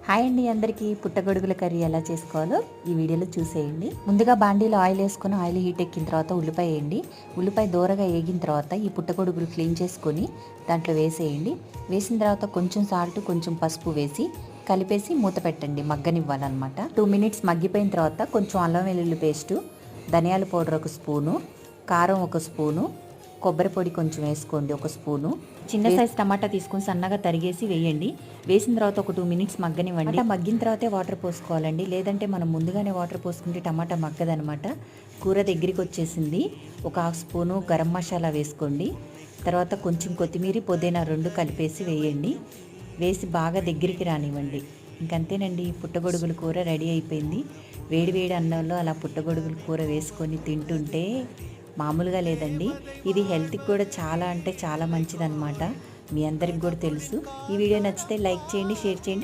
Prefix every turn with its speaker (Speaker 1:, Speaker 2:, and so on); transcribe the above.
Speaker 1: Hi అండి, అందరికీ పుట్టగొడుగుల కర్రీ ఎలా చేసుకోవాలో ఈ వీడియోలో చూసేయండి. ముందుగా బాండీలో ఆయిల్ వేసుకొని ఆయిల్ హీట్ ఎక్కిన తర్వాత ఉల్లిపాయ వేయండి. ఉల్లిపాయ దూరగా వేగిన తర్వాత ఈ పుట్టగొడుగులు క్లీన్ చేసుకొని దాంట్లో వేసేయండి. వేసిన తర్వాత కొంచెం సాల్ట్, కొంచెం పసుపు వేసి కలిపేసి మూత పెట్టండి, మగ్గనివ్వాలన్నమాట. 2 మినిట్స్ మగ్గిపోయిన తర్వాత కొంచెం అల్లం వెల్లుల్లి పేస్టు, ధనియాల పౌడర్ 1 స్పూను, కారం 1 స్పూను, కొబ్బరి పొడి కొంచెం వేసుకోండి 1 స్పూను. చిన్న సైజ్ టమాటా తీసుకొని సన్నగా తరిగేసి వేయండి. వేసిన తర్వాత ఒక 2 మినిట్స్ మగ్గనివ్వండి. మగ్గిన తర్వాతే వాటర్ పోసుకోవాలండి, లేదంటే మనం ముందుగానే వాటర్ పోసుకుంటే టమాటా మగ్గదనమాట. కూర దగ్గరికి వచ్చేసింది. ఒక 1/2 స్పూను గరం మసాలా వేసుకోండి. తర్వాత కొంచెం కొత్తిమీర, పుదీనా 2 కలిపేసి వేయండి. వేసి బాగా దగ్గరికి రానివ్వండి. ఇంకంతేనండి, పుట్టగొడుగుల కూర రెడీ అయిపోయింది. వేడి వేడి అన్నంలో అలా పుట్టగొడుగుల కూర వేసుకొని తింటుంటే మామూలుగా లేదండి. ఇది హెల్త్కి కూడా చాలా అంటే చాలా మంచిదన్నమాట. మీ అందరికి కూడా తెలుసు. ఈ వీడియో నచ్చితే లైక్ చేయండి, షేర్ చేయండి.